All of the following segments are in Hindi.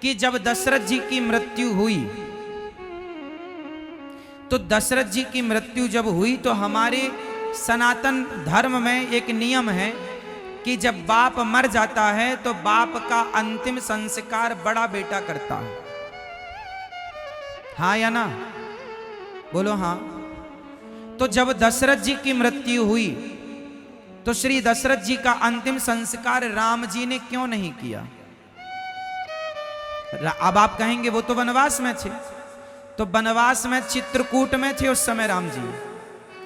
कि जब दशरथ जी की मृत्यु हुई, तो दशरथ जी की मृत्यु जब हुई तो हमारे सनातन धर्म में एक नियम है कि जब बाप मर जाता है तो बाप का अंतिम संस्कार बड़ा बेटा करता है। हाँ या ना? बोलो हाँ। तो जब दशरथ जी की मृत्यु हुई तो श्री दशरथ जी का अंतिम संस्कार राम जी ने क्यों नहीं किया? अब आप कहेंगे वो तो वनवास में थे। तो वनवास में चित्रकूट में थे उस समय राम जी,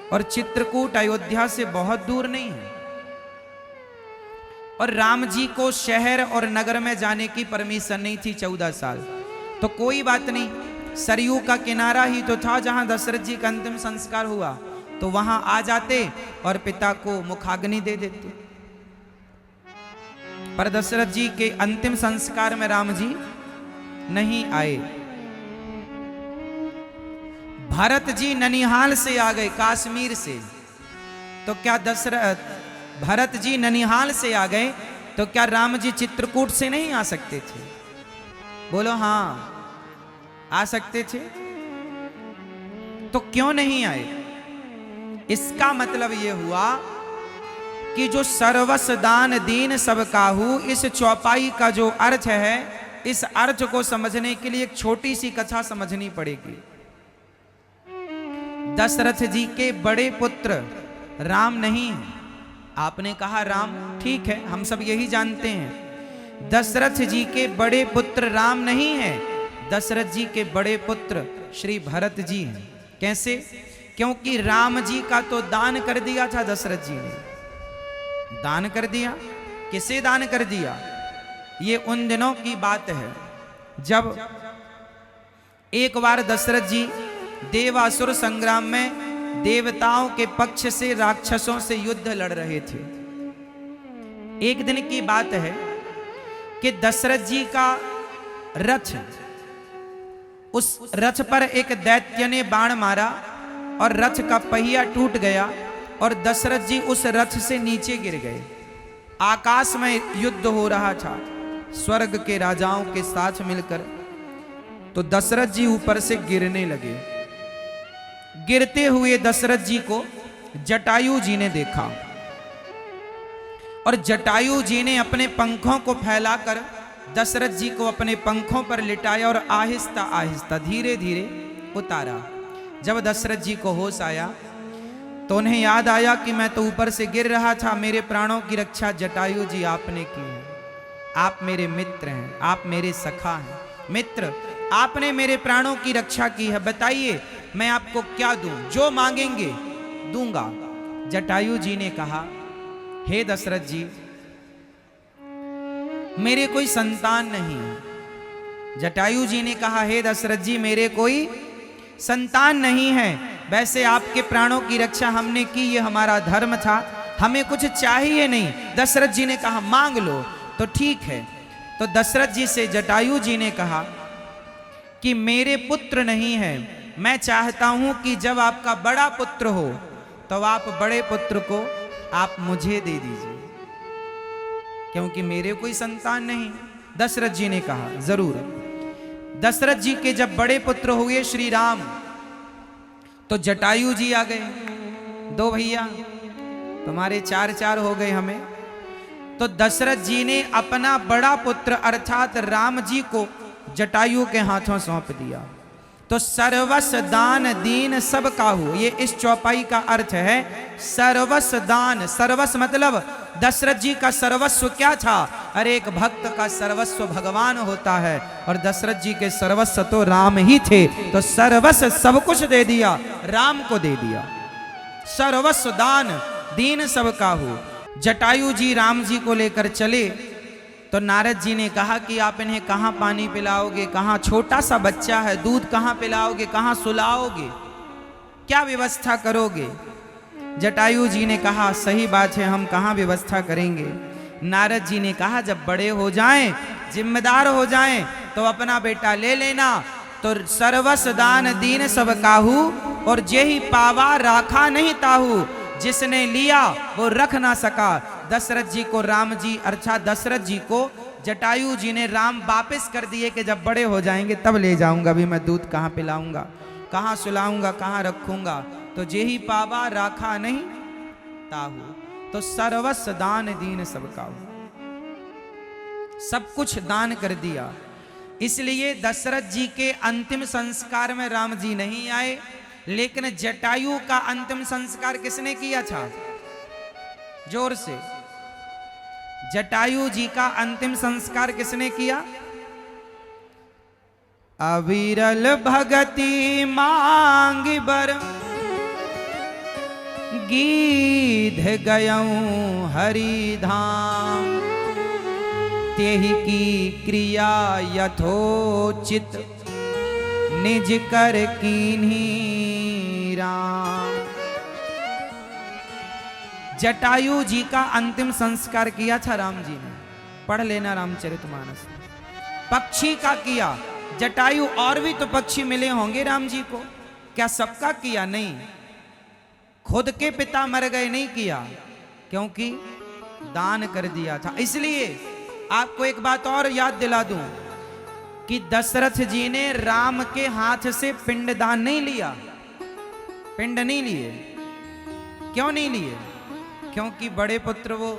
और चित्रकूट अयोध्या से बहुत दूर नहीं है, और राम जी को शहर और नगर में जाने की परमिशन नहीं थी 14 साल। तो कोई बात नहीं, सरयू का किनारा ही तो था जहां दशरथ जी का अंतिम संस्कार हुआ, तो वहां आ जाते और पिता को मुखाग्नि दे देते। पर दशरथ जी के अंतिम संस्कार में राम जी नहीं आए। भरत जी ननिहाल से आ गए, कश्मीर से। तो क्या भरत जी ननिहाल से आ गए, तो क्या राम जी चित्रकूट से नहीं आ सकते थे? बोलो हाँ, आ सकते थे। तो क्यों नहीं आए? इसका मतलब यह हुआ कि जो सर्वस दान दीन सब काहू, इस चौपाई का जो अर्थ है, इस अर्थ को समझने के लिए एक छोटी सी कथा समझनी पड़ेगी। दशरथ जी के बड़े पुत्र राम नहीं है। आपने कहा राम, ठीक है, हम सब यही जानते हैं। दशरथ जी के बड़े पुत्र राम नहीं है, दशरथ जी के बड़े पुत्र श्री भरत जी हैं। कैसे? क्योंकि राम जी का तो दान कर दिया था दशरथ जी ने। दान कर दिया, किसे दान कर दिया? ये उन दिनों की बात है जब एक बार दशरथ जी देवासुर संग्राम में देवताओं के पक्ष से राक्षसों से युद्ध लड़ रहे थे। एक दिन की बात है कि दशरथ जी का रथ, उस रथ पर एक दैत्य ने बाण मारा और रथ का पहिया टूट गया और दशरथ जी उस रथ से नीचे गिर गए। आकाश में युद्ध हो रहा था स्वर्ग के राजाओं के साथ मिलकर। तो दशरथ जी ऊपर से गिरने लगे। गिरते हुए दशरथ जी को जटायु जी ने देखा, और जटायु जी ने अपने पंखों को फैलाकर दशरथ जी को अपने पंखों पर लिटाया और आहिस्ता आहिस्ता धीरे धीरे उतारा। जब दशरथ जी को होश आया तो उन्हें याद आया कि मैं तो ऊपर से गिर रहा था, मेरे प्राणों की रक्षा जटायु जी आपने की है। आप मेरे मित्र हैं, आप मेरे सखा हैं। मित्र, आपने मेरे प्राणों की रक्षा की है, बताइए मैं आपको क्या दूं? जो मांगेंगे दूंगा। जटायु जी ने कहा, हे दशरथ जी, मेरे कोई संतान नहीं है। जटायु जी ने कहा, हे दशरथ जी, मेरे कोई संतान नहीं है। वैसे आपके प्राणों की रक्षा हमने की, ये हमारा धर्म था, हमें कुछ चाहिए नहीं। दशरथ जी ने कहा, मांग लो। तो ठीक है। तो दशरथ जी से जटायु जी ने कहा कि मेरे पुत्र नहीं है, मैं चाहता हूं कि जब आपका बड़ा पुत्र हो तो आप बड़े पुत्र को आप मुझे दे दीजिए, क्योंकि मेरे कोई संतान नहीं। दशरथ जी ने कहा, जरूर। दशरथ जी के जब बड़े पुत्र हुए श्री राम, तो जटायु जी आ गए। दो भैया, तुम्हारे 4 हो गए हमें। तो दशरथ जी ने अपना बड़ा पुत्र अर्थात राम जी को जटायु के हाथों सौंप दिया। तो सर्वस दान दीन सब काहू, ये इस चौपाई का अर्थ है। सर्वस दान, सर्वस मतलब दशरथ जी का सर्वस्व क्या था? अरे एक भक्त का सर्वस्व भगवान होता है, और दशरथ जी के सर्वस्व तो राम ही थे। तो सर्वस्व सब कुछ दे दिया, राम को दे दिया। सर्वस्व दान दीन सब काहू। जटायु जी राम जी को लेकर चले, तो नारद जी ने कहा कि आप इन्हें कहाँ पानी पिलाओगे, कहाँ छोटा सा बच्चा है, दूध कहाँ पिलाओगे, कहाँ सुलाओगे, क्या व्यवस्था करोगे? जटायु जी ने कहा, सही बात है, हम कहाँ व्यवस्था करेंगे। नारद जी ने कहा, जब बड़े हो जाएं, जिम्मेदार हो जाएं, तो अपना बेटा ले लेना। तो सर्वस दान दीन सब काहू, और जेहि पावा राखा नहीं ताहू, जिसने लिया वो रख ना सका। दशरथ जी को राम जी अर्थात दशरथ जी को जटायु जी ने राम वापस कर दिए कि जब बड़े हो जाएंगे तब ले जाऊंगा, अभी मैं दूध कहाँ पिलाऊंगा, कहाँ सुलाऊंगा, कहाँ रखूंगा। तो जेहि पावा राखा नहीं ताहू, तो सर्वस्व दान दीन सबका, सब कुछ दान कर दिया। इसलिए दशरथ जी के अंतिम संस्कार में राम जी नहीं आए, लेकिन जटायु का अंतिम संस्कार किसने किया था? जोर से, जटायु जी का अंतिम संस्कार किसने किया? अविरल भगति मांग बर गीध गयऊं हरि धाम, तेहि की क्रिया यथोचित निज कर कीन्ही राम। जटायु जी का अंतिम संस्कार किया था राम जी ने, पढ़ लेना रामचरितमानस। पक्षी का किया, जटायु और भी तो पक्षी मिले होंगे राम जी को, क्या सबका किया? नहीं, खुद के पिता मर गए नहीं किया, क्योंकि दान कर दिया था। इसलिए आपको एक बात और याद दिला दूं कि दशरथ जी ने राम के हाथ से पिंड दान नहीं लिया, पिंड नहीं लिए। क्यों नहीं लिए? क्योंकि बड़े पुत्र वो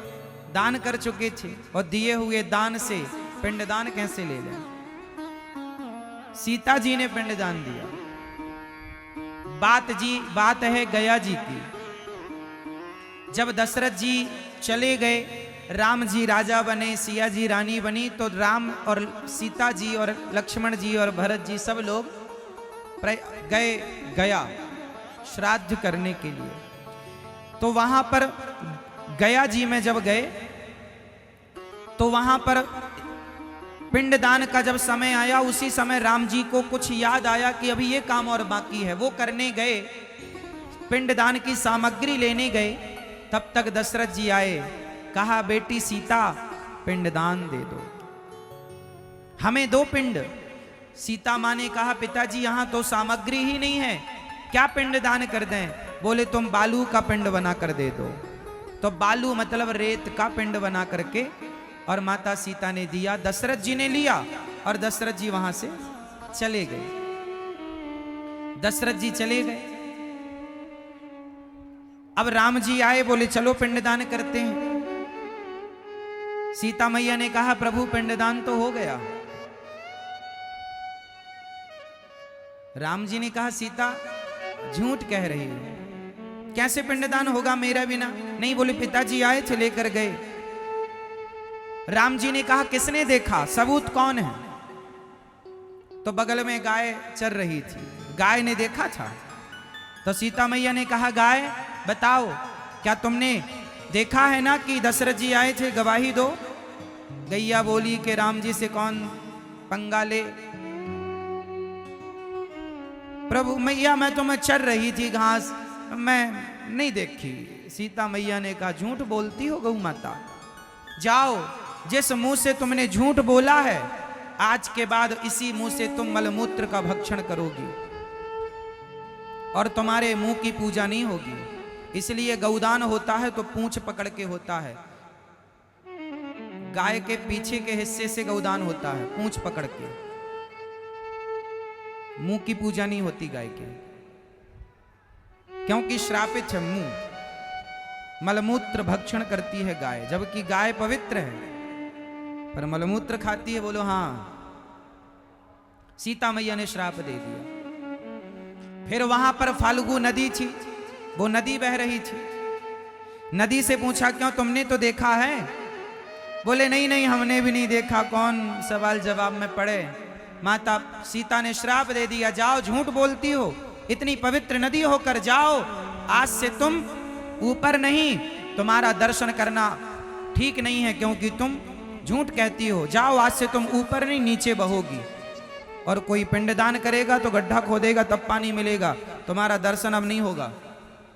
दान कर चुके थे और दिए हुए दान से पिंड दान कैसे ले लें? सीता जी ने पिंड दान दिया। बात है गया जी की। जब दशरथ जी चले गए, राम जी राजा बने, सिया जी रानी बनी, तो राम और सीता जी और लक्ष्मण जी और भरत जी सब लोग गए गया श्राद्ध करने के लिए। तो वहां पर गया जी में जब गए तो वहां पर पिंडदान का जब समय आया, उसी समय राम जी को कुछ याद आया कि अभी ये काम और बाकी है। वो करने गए, पिंडदान की सामग्री लेने गए, तब तक दशरथ जी आए, कहा बेटी सीता पिंडदान दे दो, हमें दो पिंड। सीता माँ ने कहा पिताजी यहाँ तो सामग्री ही नहीं है, क्या पिंडदान कर दें? बोले तुम बालू का पिंड बना कर दे दो। तो बालू मतलब रेत का पिंड बना करके और माता सीता ने दिया, दशरथ जी ने लिया और दशरथ जी वहां से चले गए। दशरथ जी चले गए, अब राम जी आए, बोले चलो पिंडदान करते हैं। सीता मैया ने कहा प्रभु पिंडदान तो हो गया। राम जी ने कहा सीता झूठ कह रही है, कैसे पिंडदान होगा मेरा बिना? नहीं, बोले पिताजी आए थे लेकर गए। राम जी ने कहा किसने देखा, सबूत कौन है? तो बगल में गाय चर रही थी, गाय ने देखा था। तो सीता मैया ने कहा गाय बताओ, क्या तुमने देखा है ना कि दशरथ जी आए थे, गवाही दो। गैया बोली कि राम जी से कौन पंगा ले। प्रभु मैया मैं तुम्हें चर रही थी घास, मैं नहीं देखी। सीता मैया ने कहा झूठ बोलती हो गौ माता, जाओ, जिस मुंह से तुमने झूठ बोला है आज के बाद इसी मुंह से तुम मलमूत्र का भक्षण करोगी और तुम्हारे मुंह की पूजा नहीं होगी। इसलिए गौदान होता है तो पूंछ पकड़ के होता है, गाय के पीछे के हिस्से से गौदान होता है, पूंछ पकड़ के। मुंह की पूजा नहीं होती गाय के, क्योंकि श्रापित है मुंह, मलमूत्र भक्षण करती है गाय, जबकि गाय पवित्र है पर मलमूत्र खाती है। बोलो हाँ। सीता मैया ने श्राप दे दिया। फिर वहां पर फाल्गु नदी थी, वो नदी बह रही थी। नदी से पूछा क्यों तुमने तो देखा है? बोले नहीं नहीं हमने भी नहीं देखा, कौन सवाल जवाब में पड़े। माता सीता ने श्राप दे दिया, जाओ झूठ बोलती हो, इतनी पवित्र नदी होकर जाओ, आज से तुम ऊपर नहीं, तुम्हारा दर्शन करना ठीक नहीं है क्योंकि तुम झूठ कहती हो। जाओ आज से तुम ऊपर नहीं नीचे बहोगी, और कोई पिंडदान करेगा तो गड्ढा खोदेगा तब पानी मिलेगा, तुम्हारा दर्शन अब नहीं होगा।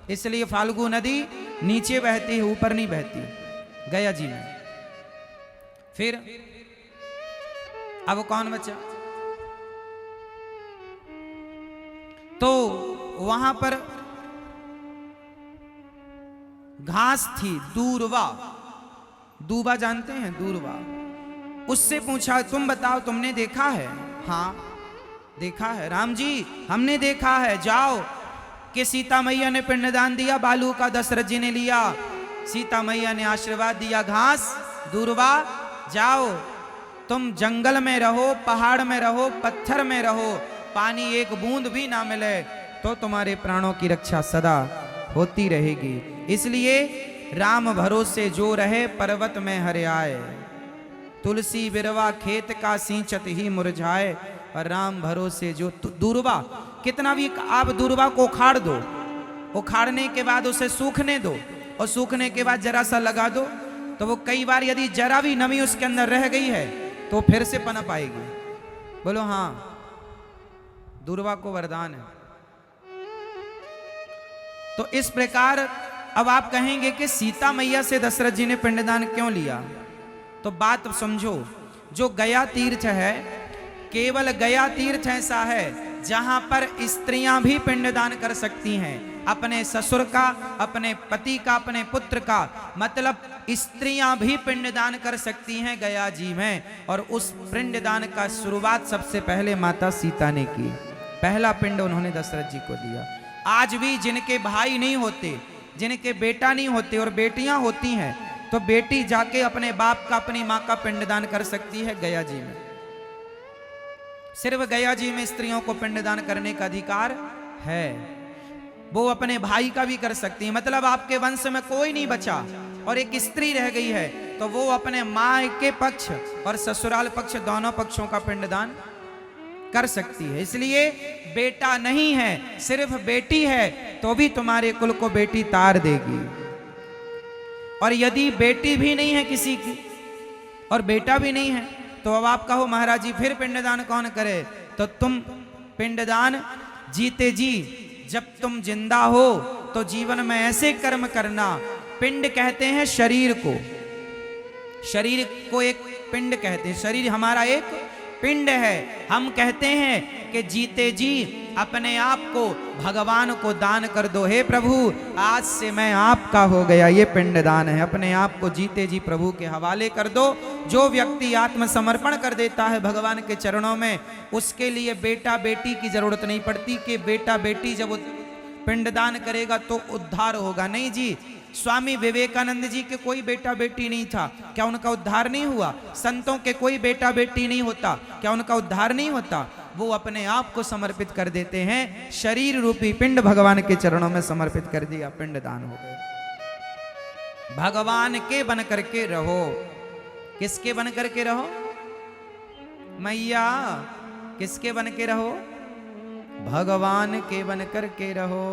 इसलिए फाल्गु नदी नीचे बहती है, ऊपर नहीं बहती। गया जी में फिर अब कौन बचा? तो वहां पर घास थी, दूरवा, दूबा जानते हैं, दूरवा, उससे पूछा तुम बताओ तुमने देखा है? हाँ देखा है राम जी, हमने देखा है। जाओ कि सीता मैया ने पिंडदान दिया बालू का, दशरथ जी ने लिया। सीता मैया ने आशीर्वाद दिया, घास दूर्वा जाओ, तुम जंगल में रहो, पहाड़ में रहो, पत्थर में रहो, पानी एक बूंद भी ना मिले तो तुम्हारे प्राणों की रक्षा सदा होती रहेगी। इसलिए राम भरोसे जो रहे पर्वत में हरियाए, तुलसी बिरवा खेत का सींचत ही मुरझाए। और राम भरोसे जो दूर्वा, कितना भी आप दूर्वा को उखाड़ दो, उखाड़ने के बाद उसे सूखने दो, और सूखने के बाद जरा सा लगा दो, तो वो कई बार यदि जरा भी नमी उसके अंदर रह गई है तो फिर से पनप आएगी। बोलो हाँ, दूर्वा को वरदान है। तो इस प्रकार अब आप कहेंगे कि सीता मैया से दशरथ जी ने पिंडदान क्यों लिया? तो बात समझो, जो गया तीर्थ है, केवल गया तीर्थ ऐसा है जहां पर स्त्रियां भी पिंडदान कर सकती हैं, अपने ससुर का, अपने पति का, अपने पुत्र का, मतलब स्त्रियां भी पिंडदान कर सकती हैं गया जी में। और उस पिंडदान का शुरुआत सबसे पहले माता सीता ने की, पहला पिंड उन्होंने दशरथ जी को दिया। आज भी जिनके भाई नहीं होते, जिनके बेटा नहीं होते और बेटियां होती हैं, तो बेटी जाके अपने बाप का, अपनी मां का पिंडदान कर सकती है गया जी में। सिर्फ गया जी में स्त्रियों को पिंडदान करने का अधिकार है। वो अपने भाई का भी कर सकती है, मतलब आपके वंश में कोई नहीं बचा और एक स्त्री रह गई है, तो वो अपने माँ के पक्ष और ससुराल पक्ष दोनों पक्षों का पिंडदान कर सकती है। इसलिए बेटा नहीं है, सिर्फ बेटी है, तो भी तुम्हारे कुल को बेटी तार देगी। और यदि बेटी भी नहीं है किसी की और बेटा भी नहीं है, तो अब आप कहो महाराज जी फिर पिंडदान कौन करे? तो तुम पिंडदान जीते जी, जब तुम जिंदा हो तो जीवन में ऐसे कर्म करना। पिंड कहते हैं शरीर को, शरीर को एक पिंड कहते हैं, शरीर हमारा एक पिंड है। हम कहते हैं कि जीते जी अपने आप को भगवान को दान कर दो, हे प्रभु आज से मैं आपका हो गया, ये पिंडदान है। अपने आप को जीते जी प्रभु के हवाले कर दो। जो व्यक्ति आत्मसमर्पण कर देता है भगवान के चरणों में, उसके लिए बेटा बेटी की जरूरत नहीं पड़ती कि बेटा बेटी जब पिंडदान करेगा तो उद्धार होगा। नहीं जी, स्वामी विवेकानंद जी के कोई बेटा बेटी नहीं था, क्या उनका उद्धार नहीं हुआ? संतों के कोई बेटा बेटी नहीं होता, क्या उनका उद्धार नहीं होता? वो अपने आप को समर्पित कर देते हैं, शरीर रूपी पिंड भगवान के चरणों में समर्पित कर दिया, पिंडदान हो गया। भगवान के बन करके रहो। किसके बन करके रहो? मैया किसके बन के रहो? भगवान के बन करके रहो।